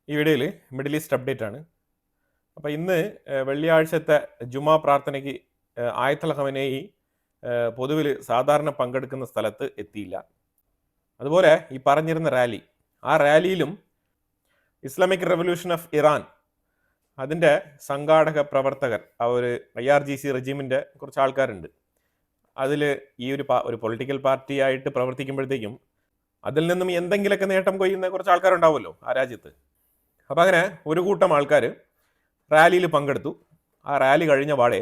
ഈ വീഡിയോയിൽ middle east update ആണ്. അപ്പോൾ ഇന്ന് വെള്ളിയാഴ്ചത്തെ ജുമാ പ്രാർത്ഥനയ്ക്ക് ആയത്തുൽ ഖമനേയി പൊതുവിൽ സാധാരണ പങ്കെടുക്കുന്ന സ്ഥലത്ത് എത്തിയില്ല. അതുപോലെ ഈ പറഞ്ഞിരുന്ന റാലി, ആ റാലിയിലും ഇസ്ലാമിക് റെവല്യൂഷൻ ഓഫ് ഇറാൻ അതിൻ്റെ സംഘാടക പ്രവർത്തകർ, ആ ഒരു IRGC റെജിമിൻ്റെ കുറച്ച് ആൾക്കാരുണ്ട്. അതിൽ ഈ ഒരു പൊളിറ്റിക്കൽ പാർട്ടി ആയിട്ട് പ്രവർത്തിക്കുമ്പോഴത്തേക്കും അതിൽ നിന്നും എന്തെങ്കിലുമൊക്കെ നേട്ടം കൊയ്യുന്ന കുറച്ച് ആൾക്കാരുണ്ടാവുമല്ലോ ആ രാജ്യത്ത്. അപ്പോൾ അങ്ങനെ ഒരു കൂട്ടം ആൾക്കാർ റാലിയിൽ പങ്കെടുത്തു. ആ റാലി കഴിഞ്ഞ പാടെ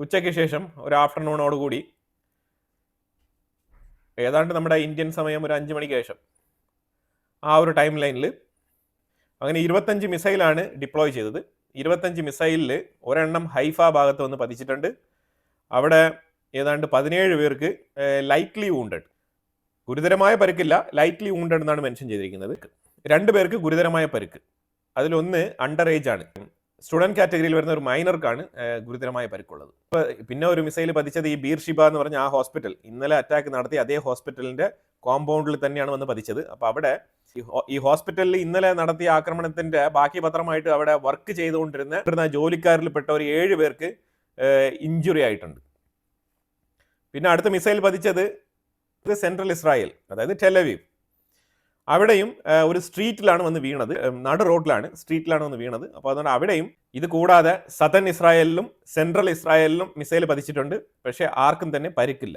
ഉച്ചയ്ക്ക് ശേഷം ഒരു ആഫ്റ്റർനൂണോടുകൂടി ഏതാണ്ട് നമ്മുടെ ഇന്ത്യൻ സമയം ഒരു 5 മണിക്ക് ശേഷം ആ ഒരു ടൈം ലൈനിൽ അങ്ങനെ 25 മിസൈലാണ് ഡിപ്ലോയ് ചെയ്തത്. 25 മിസൈലിൽ ഒരെണ്ണം ഹൈഫ ഭാഗത്ത് വന്ന് പതിച്ചിട്ടുണ്ട്. അവിടെ ഏതാണ്ട് 17 പേർക്ക് ലൈറ്റ്ലി വൂണ്ടഡ്, ഗുരുതരമായ പരിക്കില്ല, ലൈറ്റ്ലി വൂണ്ടഡ് എന്നാണ് മെൻഷൻ ചെയ്തിരിക്കുന്നത്. 2 പേർക്ക് ഗുരുതരമായ പരിക്ക്. അതിലൊന്ന് അണ്ടർ ഏജ് ആണ്, സ്റ്റുഡൻറ് കാറ്റഗറിയിൽ വരുന്ന ഒരു മൈനർക്കാണ് ഗുരുതരമായ പരിക്കുള്ളത്. പിന്നെ ഒരു മിസൈൽ പതിച്ചത് ഈ ബീർഷിബ എന്ന് പറഞ്ഞ ആ ഹോസ്പിറ്റൽ, ഇന്നലെ അറ്റാക്ക് നടത്തി അതേ ഹോസ്പിറ്റലിന്റെ കോമ്പൗണ്ടിൽ തന്നെയാണ് വന്ന് പതിച്ചത്. അപ്പോൾ അവിടെ ഈ ഹോസ്പിറ്റലിൽ ഇന്നലെ നടത്തിയ ആക്രമണത്തിന്റെ ബാക്കി പത്രമായിട്ട് അവിടെ വർക്ക് ചെയ്തുകൊണ്ടിരുന്ന ജോലിക്കാരിൽപ്പെട്ട ഒരു 7 പേർക്ക് ഇഞ്ചുറി ആയിട്ടുണ്ട്. പിന്നെ അടുത്ത മിസൈൽ പതിച്ചത് സെൻട്രൽ ഇസ്രായേൽ, അതായത് ടെലവീവ്. അവിടെയും ഒരു സ്ട്രീറ്റിലാണ് വന്ന് വീണത്, നടു റോഡിലാണ്, സ്ട്രീറ്റിലാണ് വന്ന് വീണത്. അപ്പോൾ അതുകൊണ്ട് അവിടെയും ഇത് കൂടാതെ സതേൺ ഇസ്രായേലിലും സെൻട്രൽ ഇസ്രായേലിലും മിസൈൽ പതിച്ചിട്ടുണ്ട്. പക്ഷേ ആർക്കും തന്നെ പരിക്കില്ല.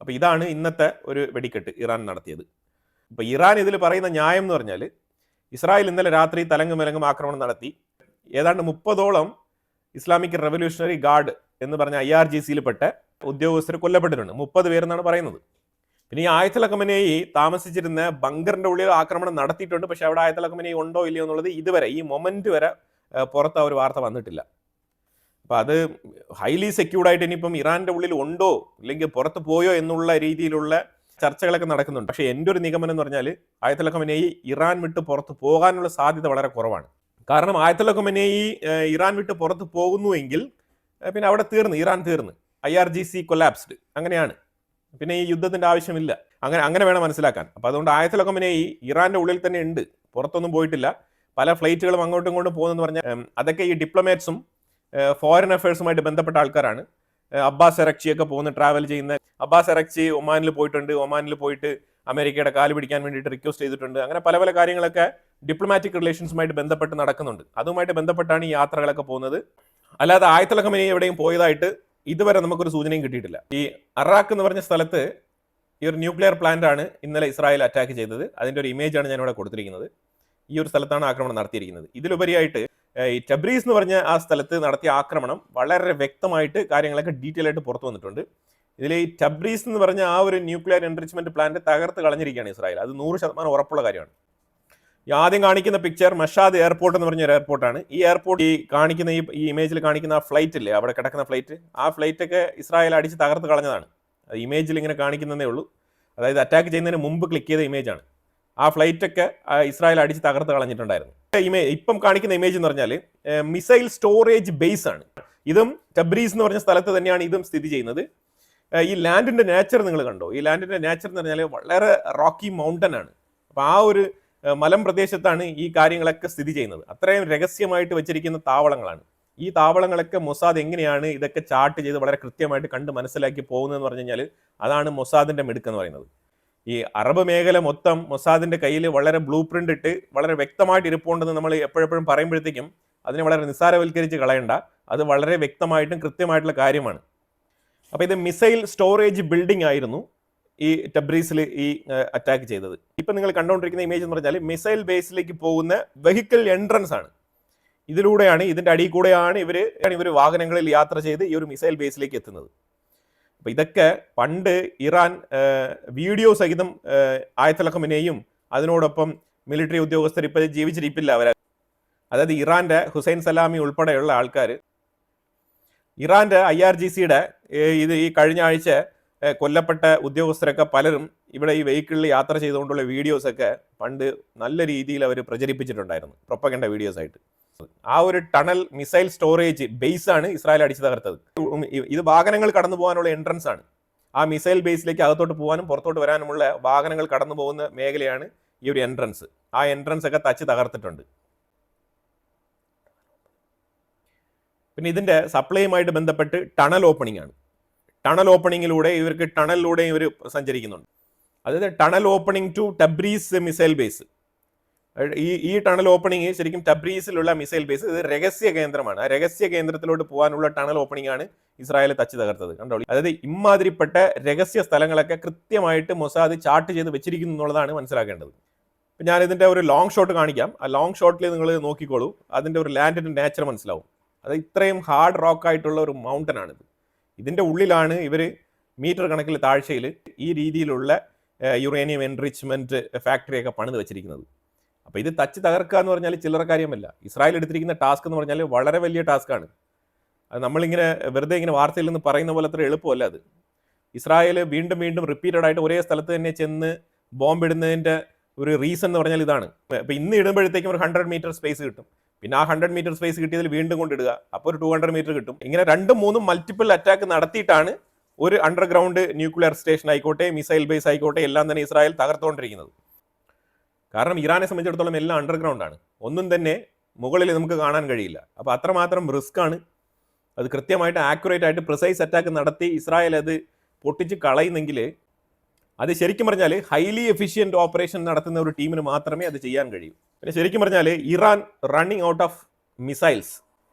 അപ്പോൾ ഇതാണ് ഇന്നത്തെ ഒരു വെടിക്കെട്ട് ഇറാൻ നടത്തിയത്. ഇപ്പോൾ ഇറാൻ ഇതിൽ പറയുന്ന ന്യായം എന്ന് പറഞ്ഞാൽ, ഇസ്രായേൽ ഇന്നലെ രാത്രി തലങ്ങും വിലങ്ങും ആക്രമണം നടത്തി. ഏതാണ്ട് 30ഓളം ഇസ്ലാമിക് റെവല്യൂഷണറി ഗാർഡ് എന്ന് പറഞ്ഞ IRGCയിൽപ്പെട്ട ഉദ്യോഗസ്ഥർ കൊല്ലപ്പെട്ടിട്ടുണ്ട്. 30 പേരെന്നാണ് പറയുന്നത്. പിന്നെ ഈ ആയത്തുൽ ഖമനേയി താമസിച്ചിരുന്ന ബങ്കറിന്റെ ഉള്ളിൽ ആക്രമണം നടത്തിയിട്ടുണ്ട്. പക്ഷെ അവിടെ ആയത്തുൽ ഖമനേയി ഉണ്ടോ ഇല്ലയോ എന്നുള്ളത് ഇതുവരെ, ഈ മൊമെന്റ് വരെ പുറത്ത് ആ ഒരു വാർത്ത വന്നിട്ടില്ല. അപ്പം അത് ഹൈലി സെക്യൂർഡ് ആയിട്ട് ഇനിയിപ്പം ഇറാന്റെ ഉള്ളിൽ ഉണ്ടോ ഇല്ലെങ്കിൽ പുറത്ത് പോയോ എന്നുള്ള രീതിയിലുള്ള ചർച്ചകളൊക്കെ നടക്കുന്നുണ്ട്. പക്ഷേ എൻ്റെ ഒരു നിഗമനം എന്ന് പറഞ്ഞാൽ ആയത്തുൽ ഖമനേയി ഇറാൻ വിട്ട് പുറത്ത് പോകാനുള്ള സാധ്യത വളരെ കുറവാണ്. കാരണം ആയത്തുൽ ഖമനേയി ഇറാൻ വിട്ട് പുറത്ത് പോകുന്നുവെങ്കിൽ പിന്നെ അവിടെ ഇറാൻ തീർന്ന്, IRGC കൊലാപ്സ്ഡ്, അങ്ങനെയാണ്. പിന്നെ ഈ യുദ്ധത്തിന്റെ ആവശ്യമില്ല, അങ്ങനെ വേണം മനസ്സിലാക്കാൻ. അപ്പോൾ അതുകൊണ്ട് ആയത്തുൽ ഖമനേയി ഇറാന്റെ ഉള്ളിൽ തന്നെ ഉണ്ട്, പുറത്തൊന്നും പോയിട്ടില്ല. പല ഫ്ലൈറ്റുകളും അങ്ങോട്ടും ഇങ്ങോട്ടും പോകുന്നെന്ന് പറഞ്ഞാൽ അതൊക്കെ ഈ ഡിപ്ലോമാറ്റ്സും ഫോറിൻ അഫയേഴ്സുമായിട്ട് ബന്ധപ്പെട്ട ആൾക്കാരാണ്. അബ്ബാസ് അറക്ചിയൊക്കെ ട്രാവൽ ചെയ്യുന്ന അബ്ബാസ് അറക്ചി ഒമാനിൽ പോയിട്ടുണ്ട്. ഒമാനിൽ പോയിട്ട് അമേരിക്കയുടെ കാല് പിടിക്കാൻ വേണ്ടിയിട്ട് റിക്വസ്റ്റ് ചെയ്തിട്ടുണ്ട്. അങ്ങനെ പല പല കാര്യങ്ങളൊക്കെ ഡിപ്ലോമാറ്റിക് റിലേഷൻസുമായിട്ട് ബന്ധപ്പെട്ട് നടക്കുന്നുണ്ട്. അതുമായിട്ട് ബന്ധപ്പെട്ടാണ് ഈ യാത്രകളൊക്കെ പോകുന്നത്. അല്ലാതെ ആയത്തുൽ ഖമനേയി എവിടെയും പോയതായിട്ട് ഇതുവരെ നമുക്കൊരു സൂചനയും കിട്ടിയിട്ടില്ല. ഈ അറാഖ് എന്ന് പറഞ്ഞ സ്ഥലത്ത് ഈ ഒരു ന്യൂക്ലിയർ പ്ലാന്റ് ആണ് ഇന്നലെ ഇസ്രായേൽ അറ്റാക്ക് ചെയ്തത്. അതിൻ്റെ ഒരു ഇമേജാണ് ഞാനിവിടെ കൊടുത്തിരിക്കുന്നത്. ഈ ഒരു സ്ഥലത്താണ് ആക്രമണം നടത്തിയിരിക്കുന്നത്. ഇതിലുപരിയായിട്ട് ഈ ടബ്രീസ് എന്ന് പറഞ്ഞ ആ സ്ഥലത്ത് നടത്തിയ ആക്രമണം വളരെ വ്യക്തമായിട്ട് കാര്യങ്ങളൊക്കെ ഡീറ്റെയിൽ ആയിട്ട് പുറത്തു വന്നിട്ടുണ്ട്. ഇതിൽ ഈ ടബ്രീസ് എന്ന് പറഞ്ഞ ആ ഒരു ന്യൂക്ലിയർ എൻറിച്ച്മെന്റ് പ്ലാന്റ് തകർത്ത് കളഞ്ഞിരിക്കുകയാണ് ഇസ്രായേൽ. അത് 100% ഉറപ്പുള്ള കാര്യമാണ്. ഈ ആദ്യം കാണിക്കുന്ന പിക്ചർ മഷാദ് എയർപോർട്ട് എന്ന് പറഞ്ഞ ഒരു എയർപോർട്ടാണ്. ഈ എയർപോർട്ട് ഈ കാണിക്കുന്ന ഈ ഇമേജിൽ കാണിക്കുന്ന ആ ഫ്ലൈറ്റ് ഇല്ലേ, അവിടെ കിടക്കുന്ന ഫ്ലൈറ്റ്, ആ ഫ്ലൈറ്റൊക്കെ ഇസ്രായേൽ അടിച്ച് തകർത്ത് കളഞ്ഞതാണ്. അത് ഇമേജിൽ ഇങ്ങനെ കാണിക്കുന്നതേ ഉള്ളൂ. അതായത് അറ്റാക്ക് ചെയ്യുന്നതിന് മുമ്പ് ക്ലിക്ക് ചെയ്ത ഇമേജാണ്. ആ ഫ്ലൈറ്റൊക്കെ ഇസ്രായേൽ അടിച്ച് തകർത്ത് കളഞ്ഞിട്ടുണ്ടായിരുന്നു. ഇപ്പം കാണിക്കുന്ന ഇമേജ് എന്ന് പറഞ്ഞാൽ മിസൈൽ സ്റ്റോറേജ് ബേസ് ആണ്. ഇതും ടബ്രീസ് എന്ന് പറഞ്ഞ സ്ഥലത്ത് തന്നെയാണ് ഇതും സ്ഥിതി ചെയ്യുന്നത്. ഈ ലാൻഡിന്റെ നേച്ചർ നിങ്ങൾ കണ്ടോ? ഈ ലാൻഡിന്റെ നേച്ചർ എന്ന് പറഞ്ഞാൽ വളരെ റോക്കി മൗണ്ടൻ ആണ്. അപ്പോൾ ആ ഒരു മലം പ്രദേശത്താണ് ഈ കാര്യങ്ങളൊക്കെ സ്ഥിതി ചെയ്യുന്നത്. അത്രയും രഹസ്യമായിട്ട് വെച്ചിരിക്കുന്ന താവളങ്ങളാണ്. ഈ താവളങ്ങളൊക്കെ മൊസാദ് എങ്ങനെയാണ് ഇതൊക്കെ ചാർട്ട് ചെയ്ത് വളരെ കൃത്യമായിട്ട് കണ്ട് മനസ്സിലാക്കി പോകുന്നതെന്ന് പറഞ്ഞു കഴിഞ്ഞാൽ അതാണ് മൊസാദിന്റെ മിടുക്കെന്ന് പറയുന്നത്. ഈ അറബ് മേഖല മൊത്തം മൊസാദിന്റെ കയ്യിൽ വളരെ ബ്ലൂ പ്രിന്റ് ഇട്ട് വളരെ വ്യക്തമായിട്ട് ഇരിപ്പുണ്ടെന്ന് നമ്മൾ എപ്പോഴെപ്പോഴും പറയുമ്പോഴത്തേക്കും അതിനെ വളരെ നിസ്സാരവൽക്കരിച്ച് കളയണ്ട. അത് വളരെ വ്യക്തമായിട്ടും കൃത്യമായിട്ടുള്ള കാര്യമാണ്. അപ്പോൾ ഇത് മിസൈൽ സ്റ്റോറേജ് ബിൽഡിംഗ് ആയിരുന്നു ഈ ടബ്രീസിൽ ഈ അറ്റാക്ക് ചെയ്തത്. ഇപ്പം നിങ്ങൾ കണ്ടുകൊണ്ടിരിക്കുന്ന ഇമേജ് എന്ന് പറഞ്ഞാൽ മിസൈൽ ബേസിലേക്ക് പോകുന്ന വെഹിക്കിൾ എൻട്രൻസ് ആണ്. ഇതിലൂടെയാണ്, ഇതിൻ്റെ അടിയിൽ കൂടെയാണ് ഇവർ വാഹനങ്ങളിൽ യാത്ര ചെയ്ത് ഈ ഒരു മിസൈൽ ബേസിലേക്ക് എത്തുന്നത്. അപ്പോൾ ഇതൊക്കെ പണ്ട് ഇറാൻ വീഡിയോ സഹിതം ആയത്തുൽ ഖമനേയും അതിനോടൊപ്പം മിലിറ്ററി ഉദ്യോഗസ്ഥർ ഇപ്പോൾ ജീവിച്ചിരിപ്പില്ല അവർ. അതായത് ഇറാന്റെ ഹുസൈൻ സലാമി ഉൾപ്പെടെയുള്ള ആൾക്കാർ, ഇറാന്റെ IRGCയുടെ ഈ കഴിഞ്ഞ ആഴ്ച കൊല്ലപ്പെട്ട ഉദ്യോഗസ്ഥരൊക്കെ പലരും ഇവിടെ ഈ വെഹിക്കിളിൽ യാത്ര ചെയ്തുകൊണ്ടുള്ള വീഡിയോസൊക്കെ പണ്ട് നല്ല രീതിയിൽ അവർ പ്രചരിപ്പിച്ചിട്ടുണ്ടായിരുന്നു, പ്രൊപ്പഗൻഡ വീഡിയോസ് ആയിട്ട്. ആ ഒരു ടണൽ മിസൈൽ സ്റ്റോറേജ് ബേസ് ആണ് ഇസ്രായേൽ അടിച്ചു തകർത്തത്. ഇത് വാഹനങ്ങൾ കടന്നു പോകാനുള്ള എൻട്രൻസ് ആണ്. ആ മിസൈൽ ബേസിലേക്ക് അകത്തോട്ട് പോകാനും പുറത്തോട്ട് വരാനുമുള്ള വാഹനങ്ങൾ കടന്നു പോകുന്ന മേഖലയാണ് ഈ ഒരു എൻട്രൻസ്. ആ എൻട്രൻസ് ഒക്കെ തച്ച് തകർത്തിട്ടുണ്ട്. പിന്നെ ഇതിൻ്റെ സപ്ലൈയുമായിട്ട് ബന്ധപ്പെട്ട് ടണൽ ഓപ്പണിംഗ് ആണ്. ടണൽ ഓപ്പണിങ്ങിലൂടെ ഇവർ സഞ്ചരിക്കുന്നുണ്ട്. അതായത് tunnel opening to Tabriz missile base. ഈ ടണൽ ഓപ്പണിംഗ് ശരിക്കും ടബ്രീസിലുള്ള മിസൈൽ ബേസ്, ഇത് രഹസ്യ കേന്ദ്രമാണ്. ആ രഹസ്യ കേന്ദ്രത്തിലോട്ട് പോകാനുള്ള ടണൽ ഓപ്പണിംഗ് ആണ് ഇസ്രായേൽ തച്ച് തകർത്തത്. കണ്ടോളി, അതായത് ഇമാതിരിപ്പെട്ട രഹസ്യ സ്ഥലങ്ങളൊക്കെ കൃത്യമായിട്ട് മൊസാദ് ചാർട്ട് ചെയ്ത് വെച്ചിരിക്കുന്നു എന്നുള്ളതാണ് മനസ്സിലാക്കേണ്ടത്. ഇപ്പം ഞാൻ ഇതിൻ്റെ ഒരു ലോങ് ഷോട്ട് കാണിക്കാം. ആ ലോങ് ഷോട്ടിൽ നിങ്ങൾ നോക്കിക്കോളൂ, അതിൻ്റെ ഒരു ലാൻഡിൻ്റെ നേച്ചർ മനസ്സിലാവും. അത് ഇത്രയും ഹാർഡ് റോക്ക് ആയിട്ടുള്ള ഒരു മൗണ്ടൻ ആണിത്. ഇതിൻ്റെ ഉള്ളിലാണ് ഇവർ മീറ്റർ കണക്കിൽ താഴ്ചയിൽ ഈ രീതിയിലുള്ള യുറേനിയം എൻറിച്ച്മെൻറ്റ് ഫാക്ടറിയൊക്കെ പണിത് വെച്ചിരിക്കുന്നത്. അപ്പോൾ ഇത് തച്ച് തകർക്കുക എന്ന് പറഞ്ഞാൽ ചില്ലറ കാര്യമല്ല. ഇസ്രായേൽ എടുത്തിരിക്കുന്ന ടാസ്ക് എന്ന് പറഞ്ഞാൽ വളരെ വലിയ ടാസ്ക്കാണ്. അത് നമ്മളിങ്ങനെ വെറുതെ ഇങ്ങനെ വാർത്തയിൽ നിന്ന് പറയുന്ന പോലെ അത്ര എളുപ്പമല്ല അത്. ഇസ്രായേൽ വീണ്ടും വീണ്ടും റിപ്പീറ്റഡ് ആയിട്ട് ഒരേ സ്ഥലത്ത് തന്നെ ചെന്ന് ബോംബ് ഇടുന്നതിൻ്റെ ഒരു റീസൺ എന്ന് പറഞ്ഞാൽ ഇതാണ്. ഇപ്പോൾ ഇന്ന് ഇടുമ്പോഴത്തേക്കും ഒരു 100 മീറ്റർ സ്പേസ് കിട്ടും. പിന്നെ ആ 100 മീറ്റർ സ്പേസ് കിട്ടിയതിൽ വീണ്ടും കൊണ്ടിടുക, അപ്പോൾ ഒരു 200 മീറ്റർ കിട്ടും. ഇങ്ങനെ 2-3 മൾട്ടിപ്പിൾ അറ്റാക്ക് നടത്തിയിട്ടാണ് ഒരു അണ്ടർഗ്രൗണ്ട് ന്യൂക്ലിയർ സ്റ്റേഷൻ ആയിക്കോട്ടെ, മിസൈൽ ബേസ് ആയിക്കോട്ടെ, എല്ലാം തന്നെ ഇസ്രായേൽ തകർത്തുകൊണ്ടിരിക്കുന്നത്. കാരണം ഇറാനെ സംബന്ധിച്ചിടത്തോളം എല്ലാം അണ്ടർഗ്രൗണ്ട് ആണ്, ഒന്നും തന്നെ മുകളിൽ നമുക്ക് കാണാൻ കഴിയില്ല. അപ്പോൾ അത്രമാത്രം റിസ്ക് ആണ്. അത് കൃത്യമായിട്ട് ആക്യുറേറ്റ് ആയിട്ട് പ്രിസൈസ് അറ്റാക്ക് നടത്തി ഇസ്രായേൽ അത് പൊട്ടിച്ച് കളയുന്നെങ്കിൽ അത് ശരിക്കും പറഞ്ഞാൽ ഹൈലി എഫിഷ്യൻറ്റ് ഓപ്പറേഷൻ നടത്തുന്ന ഒരു ടീമിന് മാത്രമേ അത് ചെയ്യാൻ കഴിയൂ. പിന്നെ ശരിക്കും പറഞ്ഞാൽ Iran running out of missiles.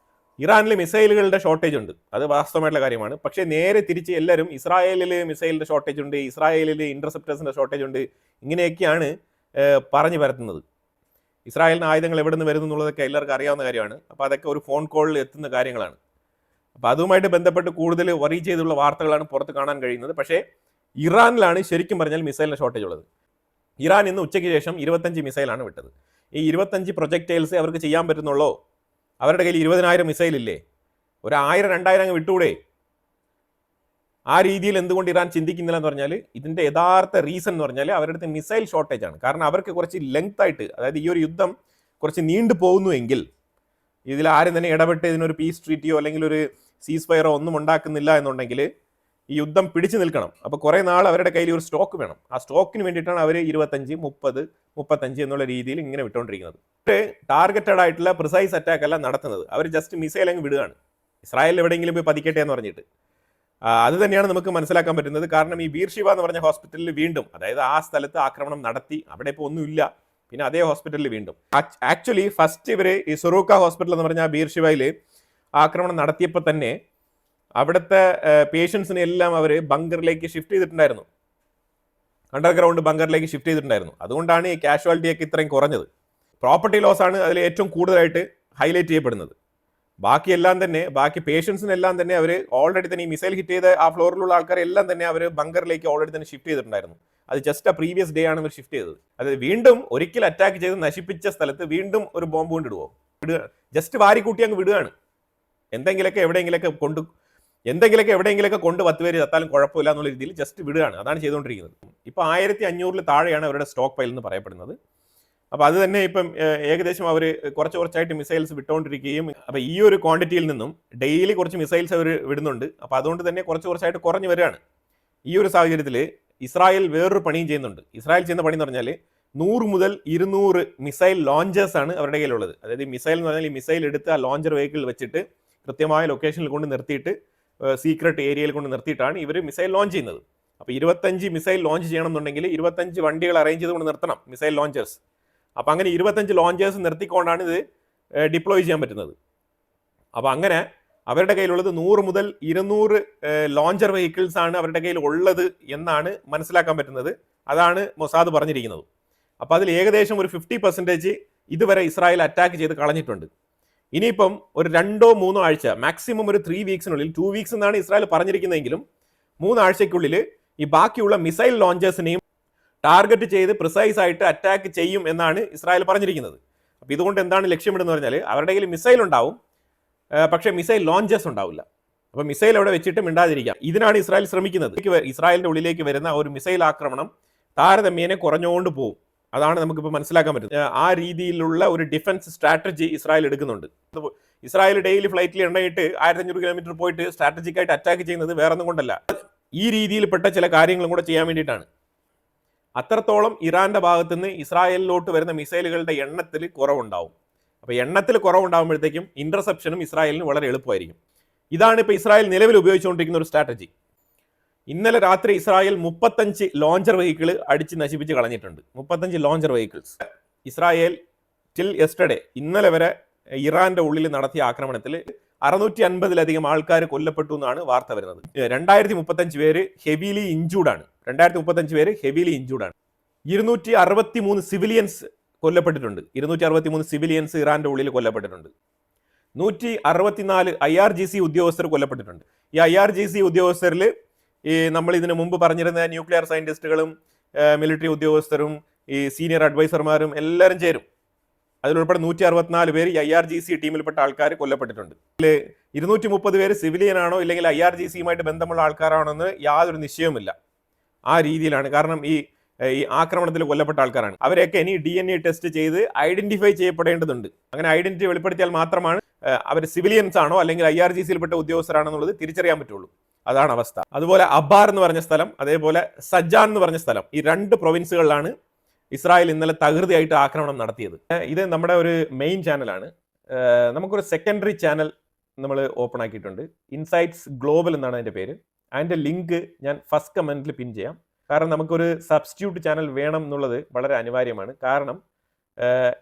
ഇറാനിൽ മിസൈലുകളുടെ ഷോർട്ടേജ് ഉണ്ട്, അത് വാസ്തവമായിട്ടുള്ള കാര്യമാണ്. പക്ഷേ നേരെ തിരിച്ച് എല്ലാവരും ഇസ്രായേലിൽ മിസൈലിൻ്റെ ഷോർട്ടേജ് ഉണ്ട്, ഇസ്രായേലിൽ ഇൻ്റർസെപ്റ്റേഴ്സിൻ്റെ ഷോർട്ടേജ് ഉണ്ട്, ഇങ്ങനെയൊക്കെയാണ് പറഞ്ഞു പരത്തുന്നത്. ഇസ്രായേലിന് ആയുധങ്ങൾ എവിടെ നിന്ന് വരുന്നു എന്നുള്ളതൊക്കെ എല്ലാവർക്കും അറിയാവുന്ന കാര്യമാണ്. അപ്പോൾ അതൊക്കെ ഒരു ഫോൺ കോളിൽ എത്തുന്ന കാര്യങ്ങളാണ്. അപ്പോൾ അതുമായിട്ട് ബന്ധപ്പെട്ട് കൂടുതൽ വറി ചെയ്തുള്ള വാർത്തകളാണ് പുറത്ത് കാണാൻ കഴിയുന്നത്. പക്ഷേ ഇറാനിലാണ് ശരിക്കും പറഞ്ഞാൽ മിസൈലിൻ്റെ ഷോർട്ടേജ് ഉള്ളത്. ഇറാൻ ഇന്ന് ഉച്ചയ്ക്ക് ശേഷം 25 മിസൈലാണ് വിട്ടത്. ഈ 25 പ്രൊജക്ടൈൽസ് അവർക്ക് ചെയ്യാൻ പറ്റുന്നുള്ളൂ. അവരുടെ കയ്യിൽ 20,000 മിസൈലില്ലേ, ഒരു 1000-2000 അങ്ങ് വിട്ടുകൂടെ? ആ രീതിയിൽ എന്തുകൊണ്ട് ഇറാൻ ചിന്തിക്കുന്നില്ല എന്ന് പറഞ്ഞാൽ ഇതിൻ്റെ യഥാർത്ഥ റീസൺ എന്ന് പറഞ്ഞാൽ അവരുടെ അടുത്ത് മിസൈൽ ഷോർട്ടേജ് ആണ്. കാരണം അവർക്ക് കുറച്ച് ലെങ്ത് ആയിട്ട്, അതായത് ഈ ഒരു യുദ്ധം കുറച്ച് നീണ്ടു പോകുന്നുവെങ്കിൽ, ഇതിൽ ആരും തന്നെ ഇടപെട്ട് ഇതിനൊരു പീസ് ട്രീറ്റിയോ അല്ലെങ്കിൽ ഒരു സീസ് ഫയറോ ഒന്നും ഉണ്ടാക്കുന്നില്ല എന്നുണ്ടെങ്കിൽ ഈ യുദ്ധം പിടിച്ചു നിൽക്കണം. അപ്പോൾ കുറേ നാൾ അവരുടെ കയ്യിൽ ഒരു സ്റ്റോക്ക് വേണം. ആ സ്റ്റോക്കിന് വേണ്ടിയിട്ടാണ് അവർ 25, 30, 35 എന്നുള്ള രീതിയിൽ ഇങ്ങനെ വിട്ടുകൊണ്ടിരിക്കുന്നത്. ടാർഗറ്റഡ് ആയിട്ടുള്ള പ്രിസൈസ് അറ്റാക്ക് അല്ല നടത്തുന്നത്. അവർ ജസ്റ്റ് മിസൈൽ അങ്ങ് വിടുകയാണ്, ഇസ്രായേലിൽ എവിടെയെങ്കിലും പോയി പതിക്കട്ടെ എന്ന് പറഞ്ഞിട്ട്. അത് തന്നെയാണ് നമുക്ക് മനസ്സിലാക്കാൻ പറ്റുന്നത്. കാരണം ഈ ബീർഷിവ എന്ന് പറഞ്ഞ ഹോസ്പിറ്റലിൽ വീണ്ടും, അതായത് ആ സ്ഥലത്ത് ആക്രമണം നടത്തി, അവിടെ ഇപ്പോൾ ഒന്നുമില്ല, പിന്നെ അതേ ഹോസ്പിറ്റലിൽ വീണ്ടും ആക്ച്വലി ഫസ്റ്റ് ഇവർ ഈ സൊറൂക്ക ഹോസ്പിറ്റൽ എന്ന് പറഞ്ഞാൽ ബീർഷിവയിൽ ആക്രമണം നടത്തിയപ്പോൾ തന്നെ അവിടുത്തെ പേഷ്യൻസിനെ എല്ലാം അവർ ബങ്കറിലേക്ക് ഷിഫ്റ്റ് ചെയ്തിട്ടുണ്ടായിരുന്നു, അണ്ടർഗ്രൗണ്ട് ബങ്കറിലേക്ക് ഷിഫ്റ്റ് ചെയ്തിട്ടുണ്ടായിരുന്നു. അതുകൊണ്ടാണ് ഈ കാഷ്വാലിറ്റിയൊക്കെ ഇത്രയും കുറഞ്ഞത്. പ്രോപ്പർട്ടി ലോസ് ആണ് അതിൽ ഏറ്റവും കൂടുതലായിട്ട് ഹൈലൈറ്റ് ചെയ്യപ്പെടുന്നത്. ബാക്കി പേഷ്യൻസിനെല്ലാം തന്നെ അവർ ഓൾറെഡി തന്നെ ഈ മിസൈൽ ഹിറ്റ് ചെയ്ത ആ ഫ്ലോറിലുള്ള ആൾക്കാരെല്ലാം തന്നെ അവർ ബങ്കറിലേക്ക് ഓൾറെഡി തന്നെ ഷിഫ്റ്റ് ചെയ്തിട്ടുണ്ടായിരുന്നു. അത് ജസ്റ്റ് ആ പ്രീവിയസ് ഡേ ആണ് അവർ ഷിഫ്റ്റ് ചെയ്തത്. അതായത് വീണ്ടും ഒരിക്കൽ അറ്റാക്ക് ചെയ്ത് നശിപ്പിച്ച സ്ഥലത്ത് വീണ്ടും ഒരു ബോംബ് കൊണ്ടിടുവോ? ജസ്റ്റ് വാരിക്കൂട്ടി അങ്ങ് വിടുകയാണ്. എന്തെങ്കിലുമൊക്കെ എവിടെയെങ്കിലൊക്കെ കൊണ്ട് 10 പേര് ചത്താലും കുഴപ്പമില്ല എന്നുള്ള രീതിയിൽ ജസ്റ്റ് വിടുകയാണ്. അതാണ് ചെയ്തുകൊണ്ടിരിക്കുന്നത്. ഇപ്പോൾ 1500 താഴെയാണ് അവരുടെ സ്റ്റോക്ക് പൈൽ എന്ന് പറയപ്പെടുന്നത്. അപ്പോൾ അത് തന്നെ ഇപ്പം ഏകദേശം അവർ കുറച്ചായിട്ട് മിസൈൽസ് വിട്ടുകൊണ്ടിരിക്കുകയും, അപ്പോൾ ഈ ഒരു ക്വാണ്ടിറ്റിയിൽ നിന്നും ഡെയിലി കുറച്ച് മിസൈൽസ് അവർ വിടുന്നുണ്ട്. അപ്പോൾ അതുകൊണ്ട് തന്നെ കുറച്ചായിട്ട് കുറഞ്ഞു വരികയാണ്. ഈ ഒരു സാഹചര്യത്തിൽ ഇസ്രായേൽ വേറൊരു പണിയും ചെയ്യുന്നുണ്ട്. ഇസ്രായേൽ ചെയ്യുന്ന പണി എന്ന് പറഞ്ഞാൽ 100 മുതൽ 200 മിസൈൽ ലോഞ്ചേഴ്സ് ആണ് അവരുടെ കയ്യിലുള്ളത്. അതായത് ഈ മിസൈൽ എന്ന് പറഞ്ഞാൽ ഈ മിസൈൽ എടുത്ത് ആ ലോഞ്ചർ വെഹിക്കിൾ വെച്ചിട്ട് കൃത്യമായ ലൊക്കേഷനിൽ കൊണ്ട് നിർത്തിയിട്ട് സീക്രട്ട് ഏരിയയിൽ കൊണ്ട് നിർത്തിയിട്ടാണ് ഇവർ മിസൈൽ ലോഞ്ച് ചെയ്യുന്നത്. അപ്പോൾ 25 മിസൈൽ ലോഞ്ച് ചെയ്യണമെന്നുണ്ടെങ്കിൽ 25 വണ്ടികൾ അറേഞ്ച് ചെയ്തുകൊണ്ട് നിർത്തണം, മിസൈൽ ലോഞ്ചേഴ്സ്. അപ്പോൾ അങ്ങനെ 25 ലോഞ്ചേഴ്സ് നിർത്തിക്കൊണ്ടാണ് ഇത് ഡിപ്ലോയ് ചെയ്യാൻ പറ്റുന്നത്. അപ്പോൾ അങ്ങനെ അവരുടെ കയ്യിലുള്ളത് 100 മുതൽ 200 ലോഞ്ചർ വെഹിക്കിൾസ് ആണ് അവരുടെ കയ്യിൽ ഉള്ളത് എന്നാണ് മനസ്സിലാക്കാൻ പറ്റുന്നത്. അതാണ് മൊസാദ് പറഞ്ഞിരിക്കുന്നത്. അപ്പോൾ അതിൽ ഏകദേശം ഒരു 50% ഇതുവരെ ഇസ്രായേൽ അറ്റാക്ക് ചെയ്ത് കളഞ്ഞിട്ടുണ്ട്. ഇനിയിപ്പം ഒരു 2-3 ആഴ്ച, മാക്സിമം ഒരു 3 വീക്സിനുള്ളിൽ, 2 വീക്സ് എന്നാണ് ഇസ്രായേൽ പറഞ്ഞിരിക്കുന്നതെങ്കിലും 3 ആഴ്ചയ്ക്കുള്ളിൽ ഈ ബാക്കിയുള്ള മിസൈൽ ലോഞ്ചേഴ്സിനെയും ടാർഗറ്റ് ചെയ്ത് പ്രിസൈസ് ആയിട്ട് അറ്റാക്ക് ചെയ്യും എന്നാണ് ഇസ്രായേൽ പറഞ്ഞിരിക്കുന്നത്. അപ്പോൾ ഇതുകൊണ്ട് എന്താണ് ലക്ഷ്യമിടുന്നത് പറഞ്ഞാൽ അവരുടെ കയ്യിൽ മിസൈൽ ഉണ്ടാവും, പക്ഷേ മിസൈൽ ലോഞ്ചേഴ്സ് ഉണ്ടാവില്ല. അപ്പോൾ മിസൈൽ അവിടെ വെച്ചിട്ട് മിണ്ടാതിരിക്കാം. ഇതിനാണ് ഇസ്രായേൽ ശ്രമിക്കുന്നത്. ഇസ്രായേലിൻ്റെ ഉള്ളിലേക്ക് വരുന്ന ഒരു മിസൈൽ ആക്രമണം താരതമ്യേന കുറഞ്ഞുകൊണ്ട് പോകും. അതാണ് നമുക്കിപ്പോൾ മനസ്സിലാക്കാൻ പറ്റുന്നത്. ആ രീതിയിലുള്ള ഒരു ഡിഫൻസ് സ്ട്രാറ്റജി ഇസ്രായേൽ എടുക്കുന്നുണ്ട്. ഇസ്രായേൽ ഡെയിലി ഫ്ലൈറ്റിൽ എണ്ണയിട്ട് 1500 കിലോമീറ്റർ പോയിട്ട് സ്ട്രാറ്റജിക്കായിട്ട് അറ്റാക്ക് ചെയ്യുന്നത് വേറൊന്നും കൊണ്ടല്ല, ഈ രീതിയിൽപ്പെട്ട ചില കാര്യങ്ങളും കൂടെ ചെയ്യാൻ വേണ്ടിയിട്ടാണ്. അത്രത്തോളം ഇറാന്റെ ഭാഗത്തുനിന്ന് ഇസ്രായേലിലോട്ട് വരുന്ന മിസൈലുകളുടെ എണ്ണത്തിൽ കുറവുണ്ടാവും. അപ്പോൾ എണ്ണത്തിൽ കുറവുണ്ടാകുമ്പോഴത്തേക്കും ഇന്റർസെപ്ഷനും ഇസ്രായേലിന് വളരെ എളുപ്പമായിരിക്കും. ഇതാണ് ഇപ്പോൾ ഇസ്രായേൽ നിലവിൽ ഉപയോഗിച്ചുകൊണ്ടിരിക്കുന്ന ഒരു സ്ട്രാറ്റജി. ഇന്നലെ രാത്രി ഇസ്രായേൽ 35 ലോഞ്ചർ വെഹിക്കിൾ അടിച്ച് നശിപ്പിച്ച് കളഞ്ഞിട്ടുണ്ട്. 35 launcher vehicles. Israel till yesterday, ഇന്നലെ വരെ ഇറാന്റെ ഉള്ളിൽ നടത്തിയ ആക്രമണത്തിൽ 650-ലധികം ആൾക്കാർ കൊല്ലപ്പെട്ടു എന്നാണ് വാർത്ത വരുന്നത്. 2035 പേര് ഹെവിലി ഇഞ്ചൂർഡാണ്. 2035 പേര് ഹെവിലി ഇഞ്ചൂർഡാണ്. 263 സിവിലിയൻസ് കൊല്ലപ്പെട്ടിട്ടുണ്ട്. 263 സിവിലിയൻസ് ഇറാന്റെ ഉള്ളിൽ കൊല്ലപ്പെട്ടിട്ടുണ്ട്. 164 IRGC ഉദ്യോഗസ്ഥർ കൊല്ലപ്പെട്ടിട്ടുണ്ട്. ഈ IRGC ഉദ്യോഗസ്ഥരിൽ ഈ നമ്മൾ ഇതിനു മുമ്പ് പറഞ്ഞിരുന്ന ന്യൂക്ലിയർ സയന്റിസ്റ്റുകളും മിലിറ്ററി ഉദ്യോഗസ്ഥരും ഈ സീനിയർ അഡ്വൈസർമാരും എല്ലാവരും ചേരും. അതിലുൾപ്പെടെ 164 പേര് IRGC ടീമിൽപ്പെട്ട ആൾക്കാർ കൊല്ലപ്പെട്ടിട്ടുണ്ട്. ഇതിൽ 230 പേര് സിവിലിയൻ ആണോ ഇല്ലെങ്കിൽ IRGCയുമായിട്ട് ബന്ധമുള്ള ആൾക്കാരാണോ എന്ന് യാതൊരു നിശ്ചയവുമില്ല. ആ രീതിയിലാണ്. കാരണം ഈ ആക്രമണത്തിൽ കൊല്ലപ്പെട്ട ആൾക്കാരാണ്. അവരെയൊക്കെ ഇനി DNA ടെസ്റ്റ് ചെയ്ത് ഐഡന്റിഫൈ ചെയ്യപ്പെടേണ്ടതുണ്ട്. അങ്ങനെ ഐഡന്റിറ്റി വെളിപ്പെടുത്തിയാൽ മാത്രമാണ് അവർ സിവിലിയൻസ് ആണോ അല്ലെങ്കിൽ IRGCയിൽപ്പെട്ട ഉദ്യോഗസ്ഥരാണെന്നുള്ളത് തിരിച്ചറിയാൻ പറ്റുള്ളൂ. അതാണ് അവസ്ഥ. അതുപോലെ അബ്ബാർ എന്ന് പറഞ്ഞ സ്ഥലം, അതേപോലെ സജ്ജാൻ എന്ന് പറഞ്ഞ സ്ഥലം, ഈ 2 പ്രൊവിൻസുകളിലാണ് ഇസ്രായേൽ ഇന്നലെ തകൃതിയായിട്ട് ആക്രമണം നടത്തിയത്. ഇത് നമ്മുടെ ഒരു മെയിൻ ചാനലാണ്. നമുക്കൊരു സെക്കൻഡറി ചാനൽ നമ്മൾ ഓപ്പൺ ആക്കിയിട്ടുണ്ട്. ഇൻസൈറ്റ്സ് ഗ്ലോബൽ എന്നാണ് അതിൻ്റെ പേര്. അതിൻ്റെ ലിങ്ക് ഞാൻ ഫസ്റ്റ് കമൻറ്റിൽ പിൻ ചെയ്യാം. കാരണം നമുക്കൊരു സബ്സ്റ്റിറ്റ്യൂട്ട് ചാനൽ വേണം എന്നുള്ളത് വളരെ അനിവാര്യമാണ്. കാരണം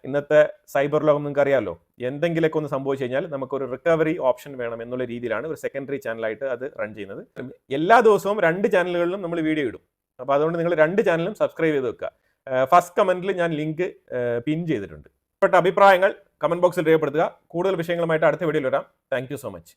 ഇന്നത്തെ സൈബർ ലോകം നിങ്ങൾക്ക് അറിയാമല്ലോ, എന്തെങ്കിലുമൊക്കെ ഒന്ന് സംഭവിച്ചു കഴിഞ്ഞാൽ നമുക്കൊരു റിക്കവറി ഓപ്ഷൻ വേണം എന്നുള്ള രീതിയിലാണ് ഒരു സെക്കൻഡറി ചാനലായിട്ട് അത് റൺ ചെയ്യുന്നത്. എല്ലാ ദിവസവും 2 ചാനലുകളിലും നമ്മൾ വീഡിയോ ഇടും. അപ്പോൾ അതുകൊണ്ട് നിങ്ങൾ 2 ചാനലും സബ്സ്ക്രൈബ് ചെയ്ത് വെക്കുക. ഫസ്റ്റ് കമൻറ്റിൽ ഞാൻ ലിങ്ക് പിൻ ചെയ്തിട്ടുണ്ട്. ഇഷ്ടപ്പെട്ട അഭിപ്രായങ്ങൾ കമൻറ്റ് ബോക്സിൽ രേഖപ്പെടുത്തുക. കൂടുതൽ വിഷയങ്ങളുമായിട്ട് അടുത്ത വീഡിയോയിൽ വരാം. Thank you so much.